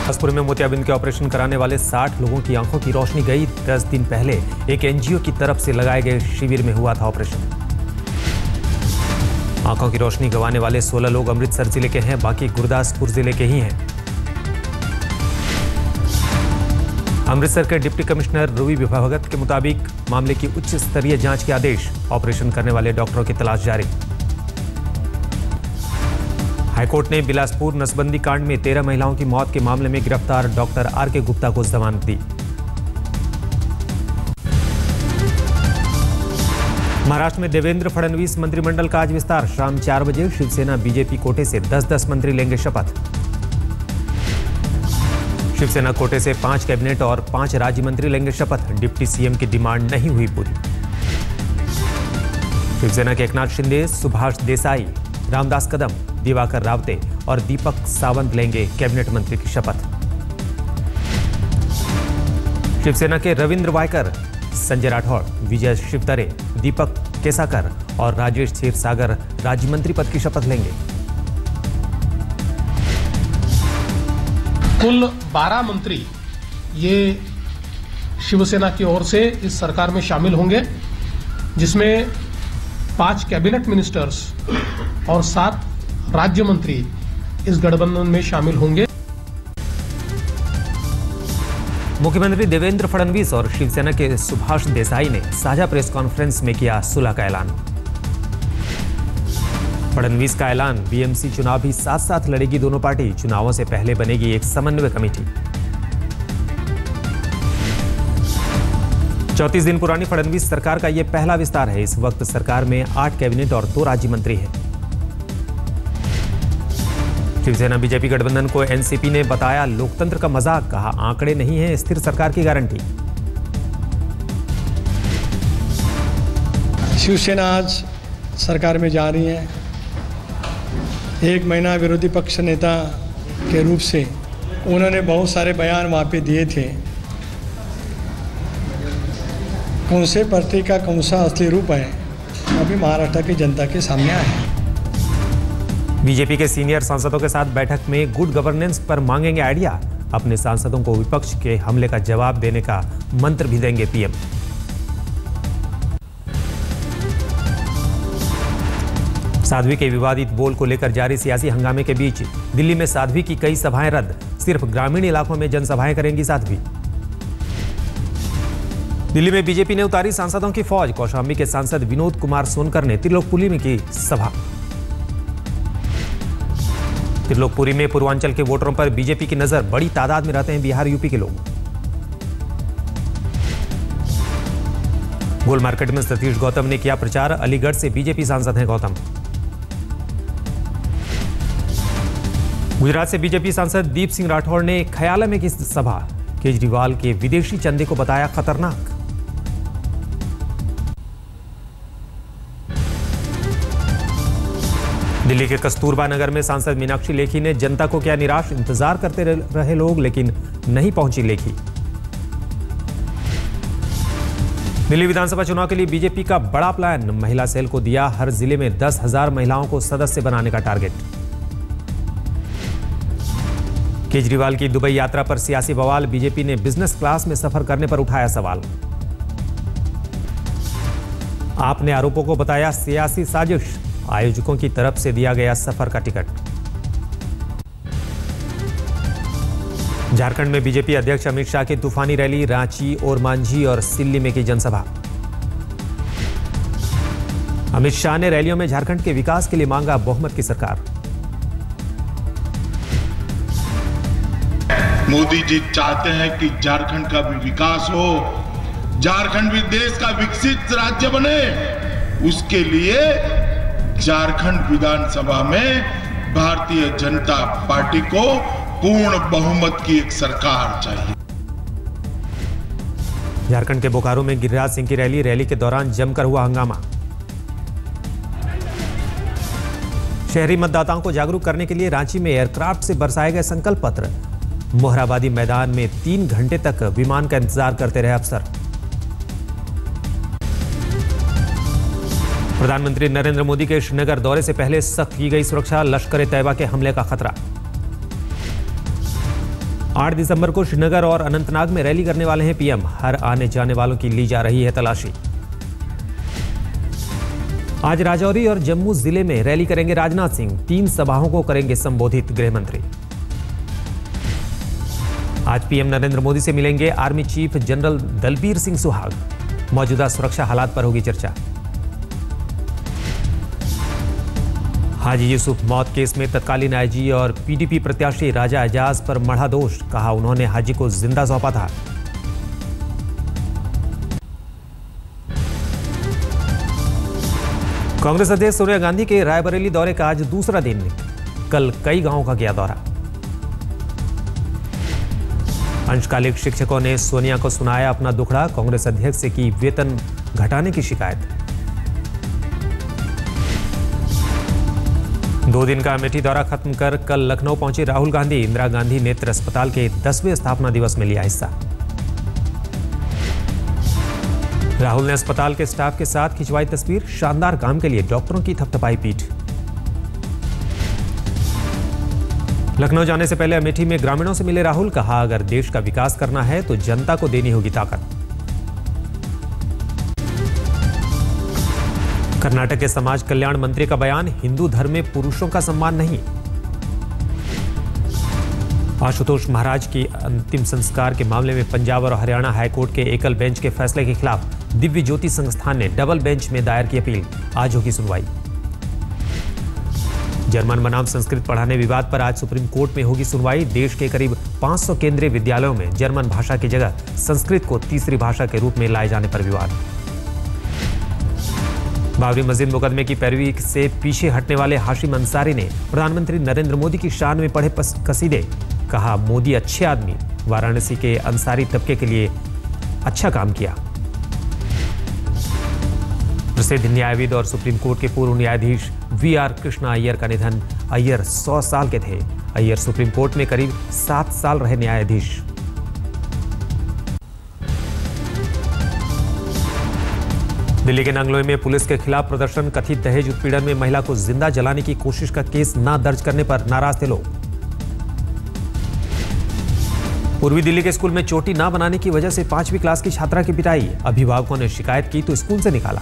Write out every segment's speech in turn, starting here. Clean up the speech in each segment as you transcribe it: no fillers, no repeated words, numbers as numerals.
बिलासपुर में मोतियाबिंद के ऑपरेशन कराने वाले 60 लोगों की आंखों की रोशनी गई। 10 दिन पहले एक एनजीओ की तरफ से लगाए गए शिविर में हुआ था ऑपरेशन। आंखों की रोशनी गंवाने वाले 16 लोग अमृतसर जिले के हैं, बाकी गुरदासपुर जिले के ही हैं। अमृतसर के डिप्टी कमिश्नर रवि भगत के मुताबिक मामले की उच्च स्तरीय जांच के आदेश। ऑपरेशन करने वाले डॉक्टरों की तलाश जारी। हाईकोर्ट ने बिलासपुर नसबंदी कांड में 13 महिलाओं की मौत के मामले में गिरफ्तार डॉक्टर आर.के. गुप्ता को जमानत दी। महाराष्ट्र में देवेंद्र फडणवीस मंत्रिमंडल का आज विस्तार। शाम 4 बजे शिवसेना बीजेपी कोटे से 10-10 मंत्री लेंगे शपथ। शिवसेना कोटे से 5 कैबिनेट और 5 राज्य मंत्री लेंगे शपथ। डिप्टी सीएम की डिमांड नहीं हुई पूरी। शिवसेना के एकनाथ शिंदे, सुभाष देसाई, रामदास कदम, दिवाकर रावते और दीपक सावंत लेंगे कैबिनेट मंत्री की शपथ। शिवसेना के रविंद्र वायकर, संजय राठौड़, विजय शिवतरे, दीपक केसाकर और राजेश क्षीरसागर राज्य मंत्री पद की शपथ लेंगे। कुल 12 मंत्री ये शिवसेना की ओर से इस सरकार में शामिल होंगे, जिसमें 5 कैबिनेट मिनिस्टर्स और 7 राज्य मंत्री इस गठबंधन में शामिल होंगे। मुख्यमंत्री देवेंद्र फडणवीस और शिवसेना के सुभाष देसाई ने साझा प्रेस कॉन्फ्रेंस में किया सुलह का ऐलान। फडणवीस का ऐलान, बीएमसी चुनाव भी साथ साथ लड़ेगी दोनों पार्टी। चुनावों से पहले बनेगी एक समन्वय कमेटी। 34 दिन पुरानी फडणवीस सरकार का यह पहला विस्तार है। इस वक्त सरकार में 8 कैबिनेट और 2 राज्य मंत्री हैं। शिवसेना बीजेपी गठबंधन को एनसीपी ने बताया लोकतंत्र का मजाक। कहा आंकड़े नहीं है स्थिर सरकार की गारंटी। शिवसेना आज सरकार में जा रही है। 1 महीना विरोधी पक्ष नेता के रूप से उन्होंने बहुत सारे बयान वहाँ पे दिए थे। कौन से पार्टी का कौन सा असली रूप है अभी महाराष्ट्र की जनता के सामने आया है। बीजेपी के सीनियर सांसदों के साथ बैठक में गुड गवर्नेंस पर मांगेंगे आइडिया। अपने सांसदों को विपक्ष के हमले का जवाब देने का मंत्र भी देंगे पीएम। साध्वी के विवादित बोल को लेकर जारी सियासी हंगामे के बीच दिल्ली में साध्वी की कई सभाएं रद्द। सिर्फ ग्रामीण इलाकों में जनसभाएं करेंगी साध्वी। दिल्ली में बीजेपी ने उतारी सांसदों की फौज। कौशाम्बी के सांसद विनोद कुमार सोनकर ने त्रिलोकपुरी में की सभा। त्रिलोकपुरी में पूर्वांचल के वोटरों पर बीजेपी की नजर। बड़ी तादाद में रहते हैं बिहार यूपी के लोग। गोल मार्केट में सतीश गौतम ने किया प्रचार। अलीगढ़ से बीजेपी सांसद हैं गौतम। गुजरात से बीजेपी सांसद दीप सिंह राठौड़ ने खयाला में की सभा। केजरीवाल के विदेशी चंदे को बताया खतरनाक। दिल्ली के कस्तूरबा नगर में सांसद मीनाक्षी लेखी ने जनता को किया निराश। इंतजार करते रहे लोग लेकिन नहीं पहुंची लेखी। दिल्ली विधानसभा चुनाव के लिए बीजेपी का बड़ा प्लान। महिला सेल को दिया हर जिले में 10,000 महिलाओं को सदस्य बनाने का टारगेट। केजरीवाल की दुबई यात्रा पर सियासी बवाल। बीजेपी ने बिजनेस क्लास में सफर करने पर उठाया सवाल। आपने आरोपों को बताया सियासी साजिश। आयोजकों की तरफ से दिया गया सफर का टिकट। झारखंड में बीजेपी अध्यक्ष अमित शाह की तूफानी रैली। रांची, ओरमांझी और सिल्ली में की जनसभा। अमित शाह ने रैलियों में झारखंड के विकास के लिए मांगा बहुमत की सरकार। मोदी जी चाहते हैं कि झारखंड का भी विकास हो, झारखंड भी देश का विकसित राज्य बने। उसके लिए झारखंड विधानसभा में भारतीय जनता पार्टी को पूर्ण बहुमत की एक सरकार चाहिए। झारखंड के बोकारो में गिरिराज सिंह की रैली के दौरान जमकर हुआ हंगामा। शहरी मतदाताओं को जागरूक करने के लिए रांची में एयरक्राफ्ट से बरसाए गए संकल्प पत्र। मोहराबादी मैदान में 3 घंटे तक विमान का इंतजार करते रहे अफसर। प्रधानमंत्री नरेंद्र मोदी के श्रीनगर दौरे से पहले सख्त की गई सुरक्षा। लश्कर-ए-तैयबा के हमले का खतरा। 8 दिसंबर को श्रीनगर और अनंतनाग में रैली करने वाले हैं पीएम। हर आने जाने वालों की ली जा रही है तलाशी। आज राजौरी और जम्मू जिले में रैली करेंगे राजनाथ सिंह। 3 सभाओं को करेंगे संबोधित गृह मंत्री। आज पीएम नरेंद्र मोदी से मिलेंगे army chief general Dalbir Singh Suhag. मौजूदा सुरक्षा हालात पर होगी चर्चा। हाजी यूसुफ मौत केस में तत्कालीन आईजी और पीडीपी प्रत्याशी राजा एजाज पर मढ़ा दोष। कहा उन्होंने हाजी को जिंदा सौंपा था। कांग्रेस अध्यक्ष सोनिया गांधी के रायबरेली दौरे का आज दूसरा दिन। कल कई गांवों का किया दौरा। अंशकालिक शिक्षकों ने सोनिया को सुनाया अपना दुखड़ा। कांग्रेस अध्यक्ष से की वेतन घटाने की शिकायत। 2 दिन का अमेठी दौरा खत्म कर कल लखनऊ पहुंचे राहुल गांधी। इंदिरा गांधी नेत्र अस्पताल के 10वें स्थापना दिवस में लिया हिस्सा। राहुल ने अस्पताल के स्टाफ के साथ खिंचवाई तस्वीर। शानदार काम के लिए डॉक्टरों की थपथपाई पीठ। लखनऊ जाने से पहले अमेठी में ग्रामीणों से मिले राहुल। कहा अगर देश का विकास करना है तो जनता को देनी होगी ताकत। कर्नाटक के समाज कल्याण मंत्री का बयान। हिंदू धर्म में पुरुषों का सम्मान नहीं। आशुतोष महाराज की अंतिम संस्कार के मामले में पंजाब और हरियाणा हाईकोर्ट के एकल बेंच के फैसले के खिलाफ दिव्य ज्योति संस्थान ने डबल बेंच में दायर की अपील। आज होगी सुनवाई। जर्मन बनाम संस्कृत पढ़ाने विवाद पर आज सुप्रीम कोर्ट में होगी सुनवाई। देश के करीब 500 केंद्रीय विद्यालयों में जर्मन भाषा की जगह संस्कृत को तीसरी भाषा के रूप में लाए जाने पर विवाद। बाबरी मस्जिद मुकदमे की पैरवी से पीछे हटने वाले हाशिम अंसारी ने प्रधानमंत्री नरेंद्र मोदी की शान में पढ़े कसीदे। कहा मोदी अच्छे आदमी। वाराणसी के अंसारी तबके के लिए अच्छा काम किया। प्रसिद्ध न्यायविद और सुप्रीम कोर्ट के पूर्व न्यायाधीश वीआर कृष्णा अय्यर का निधन। अय्यर 100 साल के थे। अय्यर सुप्रीम कोर्ट में करीब 7 साल रहे न्यायाधीश। दिल्ली के नंगलोई में पुलिस के खिलाफ प्रदर्शन। कथित दहेज उत्पीड़न में महिला को जिंदा जलाने की कोशिश का केस न दर्ज करने पर नाराज थे लोग। पूर्वी दिल्ली के स्कूल में चोटी न बनाने की वजह से 5वीं क्लास की छात्रा की पिटाई। अभिभावकों ने शिकायत की तो स्कूल से निकाला।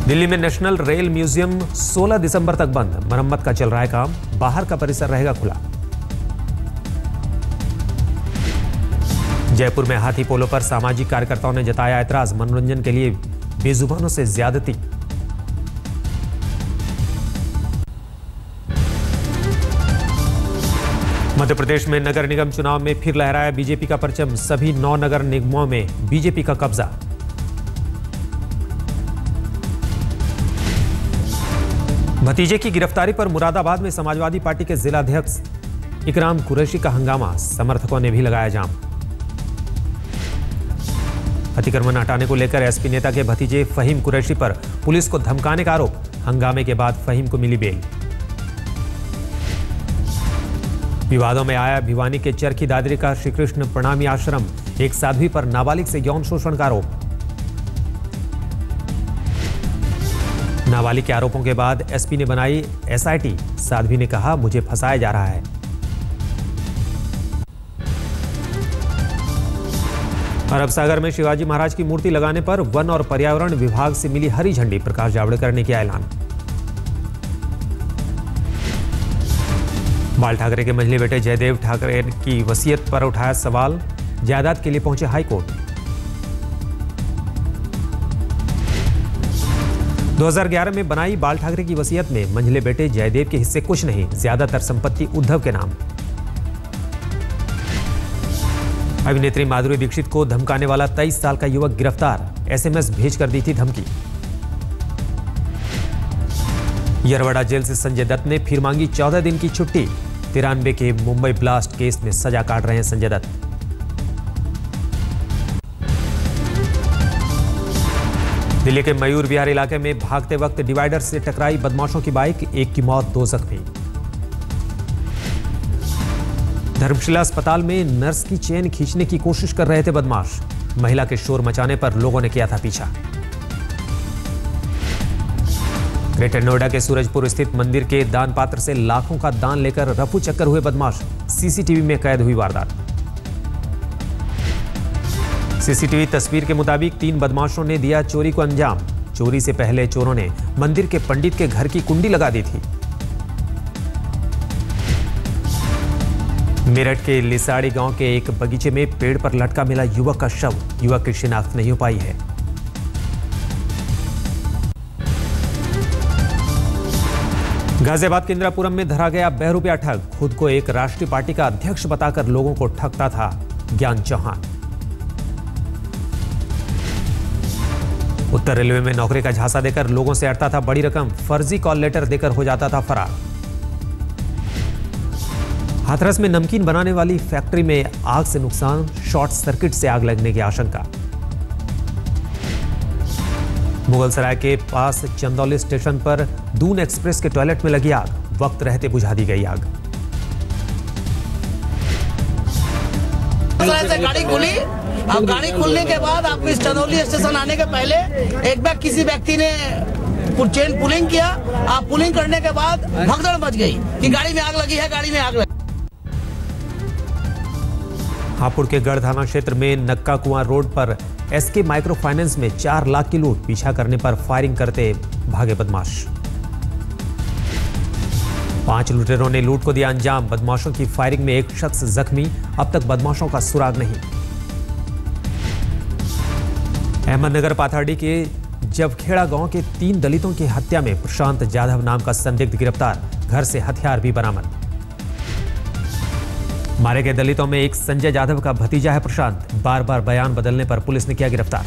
दिल्ली में नेशनल रेल म्यूजियम 16 दिसंबर तक बंद। मरम्मत का चल रहा है काम। बाहर का परिसर रहेगा खुला। जयपुर में हाथी पोलो पर सामाजिक कार्यकर्ताओं ने जताया ऐतराज। मनोरंजन के लिए बेजुबानों से ज्यादती। मध्य प्रदेश में नगर निगम चुनाव में फिर लहराया बीजेपी का परचम। सभी 9 नगर निगमों में बीजेपी का कब्जा। भतीजे की गिरफ्तारी पर मुरादाबाद में समाजवादी पार्टी के जिलाध्यक्ष इकराम कुरैशी का हंगामा। समर्थकों ने भी लगाया जाम। अतिक्रमण हटाने को लेकर एसपी नेता के भतीजे फहीम कुरैशी पर पुलिस को धमकाने का आरोप। हंगामे के बाद फहीम को मिली बेल। विवादों में आया भिवानी के चरखी दादरी का श्रीकृष्ण प्रणामी आश्रम। एक साध्वी पर नाबालिग से यौन शोषण का आरोप। नाबालिग के आरोपों के बाद एसपी ने बनाई एसआईटी। साध्वी ने कहा मुझे फंसाया जा रहा है। अरब सागर में शिवाजी महाराज की मूर्ति लगाने पर वन और पर्यावरण विभाग से मिली हरी झंडी। प्रकाश जावड़ेकर ने किया ऐलान। बाल ठाकरे के मंझले बेटे जयदेव ठाकरे की वसीयत पर उठाया सवाल। जायदाद के लिए पहुंचे हाईकोर्ट। 2011 में बनाई बाल ठाकरे की वसीयत में मंझले बेटे जयदेव के हिस्से कुछ नहीं। ज्यादातर संपत्ति उद्धव के नाम। अभिनेत्री माधुरी दीक्षित को धमकाने वाला 23 साल का युवक गिरफ्तार। एसएमएस भेजकर दी थी धमकी। यरवड़ा जेल से संजय दत्त ने फिर मांगी 14 दिन की छुट्टी। 93 के मुंबई ब्लास्ट केस में सजा काट रहे हैं संजय दत्त। दिल्ली के मयूर विहार इलाके में भागते वक्त डिवाइडर से टकराई बदमाशों की बाइक। 1 की मौत 2 जख्मी। धर्मशिला अस्पताल में नर्स की चेन खींचने की कोशिश कर रहे थे बदमाश। महिला के शोर मचाने पर लोगों ने किया था पीछा। ग्रेटर नोएडा के सूरजपुर स्थित मंदिर के दान पात्र से लाखों का दान लेकर रफू चक्कर हुए बदमाश, सीसीटीवी में कैद हुई वारदात। सीसीटीवी तस्वीर के मुताबिक 3 बदमाशों ने दिया चोरी को अंजाम। चोरी से पहले चोरों ने मंदिर के पंडित के घर की कुंडी लगा दी थी। मेरठ के लिसाड़ी गांव के एक बगीचे में पेड़ पर लटका मिला युवक का शव। युवक की शिनाख्त नहीं हो पाई है। गाजियाबाद के इंदिरापुरम में धरा गया ₹2 ठग। खुद को एक राष्ट्रीय पार्टी का अध्यक्ष बताकर लोगों को ठगता था ज्ञान चौहान। उत्तर रेलवे में नौकरी का झांसा देकर लोगों से अड़ता था बड़ी रकम। फर्जी कॉल लेटर देकर हो जाता था फरार। हाथरस में नमकीन बनाने वाली फैक्ट्री में आग से नुकसान, शॉर्ट सर्किट से आग लगने की आशंका। मुगलसराय के पास चंदौली स्टेशन पर दून एक्सप्रेस के टॉयलेट में लगी आग। वक्त रहते बुझा दी गई आग। से गाड़ी खुली। अब गाड़ी खुलने के बाद आपको इस चंदौली स्टेशन आने के पहले एक बार किसी व्यक्ति ने चेन पुलिंग किया। आप पुलिंग करने के बाद भगदड़ मच गई कि गाड़ी में आग लगी है, गाड़ी में आग लगी। हापुड़ के गढ़ थाना क्षेत्र में नक्का कुआं रोड पर एसके माइक्रो फाइनेंस में 4 लाख की लूट। पीछा करने पर फायरिंग करते भागे बदमाश। 5 लुटेरों ने लूट को दिया अंजाम। बदमाशों की फायरिंग में एक शख्स जख्मी। अब तक बदमाशों का सुराग नहीं। अहमदनगर पाथाड़ी के जबखेड़ा गांव के 3 दलितों की हत्या में प्रशांत जाधव नाम का संदिग्ध गिरफ्तार। घर से हथियार भी बरामद। मारे गए दलितों में एक संजय जाधव का भतीजा है प्रशांत। बार बार बयान बदलने पर पुलिस ने किया गिरफ्तार।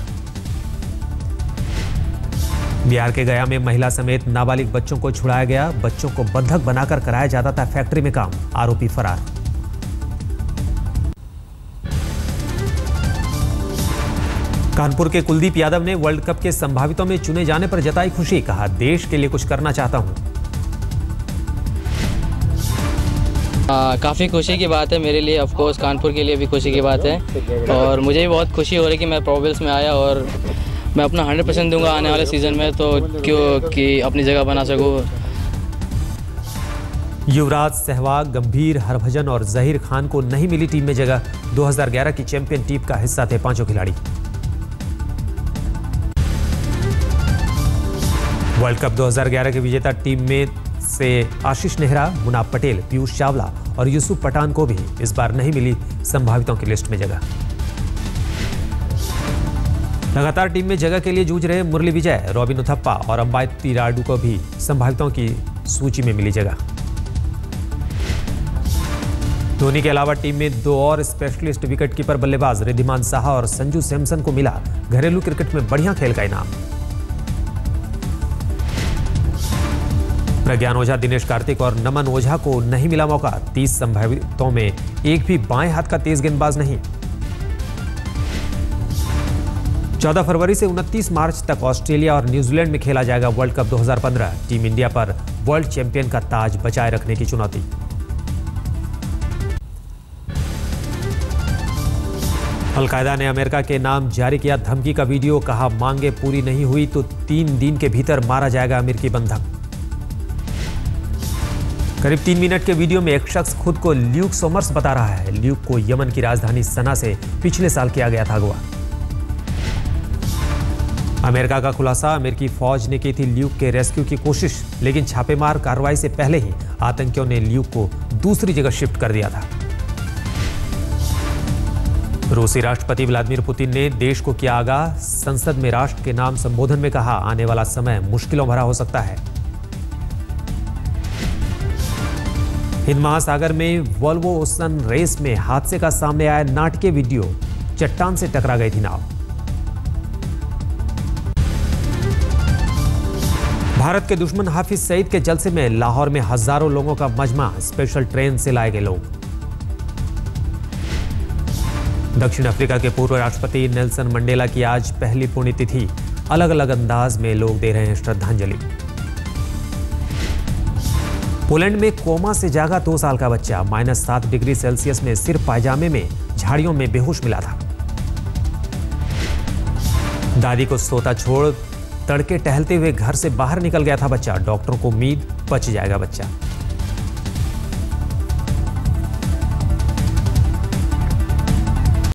बिहार के गया में महिला समेत नाबालिग बच्चों को छुड़ाया गया। बच्चों को बंधक बनाकर कराया जाता था फैक्ट्री में काम। आरोपी फरार। कानपुर के कुलदीप यादव ने वर्ल्ड कप के संभावितों में चुने जाने पर जताई खुशी। कहा, देश के लिए कुछ करना चाहता हूं। काफ़ी खुशी की बात है मेरे लिए। ऑफ कोर्स कानपुर के लिए भी खुशी की बात है और मुझे भी बहुत खुशी हो रही है कि मैं प्रोबेबल्स में आया और मैं अपना 100% दूंगा आने वाले सीजन में, तो क्यों कि अपनी जगह बना सकूं। युवराज, सहवाग, गंभीर, हरभजन और जहीर खान को नहीं मिली टीम में जगह। 2011 की चैंपियन टीम का हिस्सा थे 5 खिलाड़ी। वर्ल्ड कप 2011 की विजेता टीम में से आशीष नेहरा, मुनाफ पटेल, पीयूष चावला और यूसुफ पठान को भी इस बार नहीं मिली संभावितों की लिस्ट में जगह। लगातार टीम में जगह के लिए जूझ रहे मुरली विजय, रॉबिन उथप्पा और अंबाती रायडू को भी संभावितों की सूची में मिली जगह। धोनी के अलावा टीम में 2 और स्पेशलिस्ट विकेटकीपर बल्लेबाज रिद्धिमान साहा और संजू सैमसन को मिला घरेलू क्रिकेट में बढ़िया खेल का इनाम। प्रज्ञान ओझा, दिनेश कार्तिक और नमन ओझा को नहीं मिला मौका। 30 संभावितों में एक भी बाएं हाथ का तेज गेंदबाज नहीं। 14 फरवरी से 29 मार्च तक ऑस्ट्रेलिया और न्यूजीलैंड में खेला जाएगा वर्ल्ड कप 2015। टीम इंडिया पर वर्ल्ड चैंपियन का ताज बचाए रखने की चुनौती। अलकायदा ने अमेरिका के नाम जारी किया धमकी का वीडियो। कहा, मांगे पूरी नहीं हुई तो 3 दिन के भीतर मारा जाएगा अमेरिकी बंधक। करीब 3 मिनट के वीडियो में एक शख्स खुद को ल्यूक सोमर्स बता रहा है। ल्यूक को यमन की राजधानी सना से पिछले साल किया गया था अगवा। अमेरिका का खुलासा, अमेरिकी फौज ने की थी ल्यूक के रेस्क्यू की कोशिश, लेकिन छापेमार कार्रवाई से पहले ही आतंकियों ने ल्यूक को दूसरी जगह शिफ्ट कर दिया था। रूसी राष्ट्रपति व्लादिमीर पुतिन ने देश को किया आगाह। संसद में राष्ट्र के नाम संबोधन में कहा, आने वाला समय मुश्किलों भरा हो सकता है। हिंद महासागर में वोल्वो ओशन रेस में हादसे का सामने आया नाटकीय वीडियो। चट्टान से टकरा गई थी नाव। भारत के दुश्मन हाफिज सईद के जलसे में लाहौर में हजारों लोगों का मजमा। स्पेशल ट्रेन से लाए गए लोग। दक्षिण अफ्रीका के पूर्व राष्ट्रपति नेल्सन मंडेला की आज पहली पुण्यतिथि। अलग अलग अंदाज में लोग दे रहे हैं श्रद्धांजलि। पोलैंड में कोमा से जागा 2 साल का बच्चा। -7 डिग्री सेल्सियस में सिर्फ पायजामे में झाड़ियों में बेहोश मिला था। दादी को सोता छोड़ तड़के टहलते हुए घर से बाहर निकल गया था बच्चा। डॉक्टरों को उम्मीद बच जाएगा बच्चा।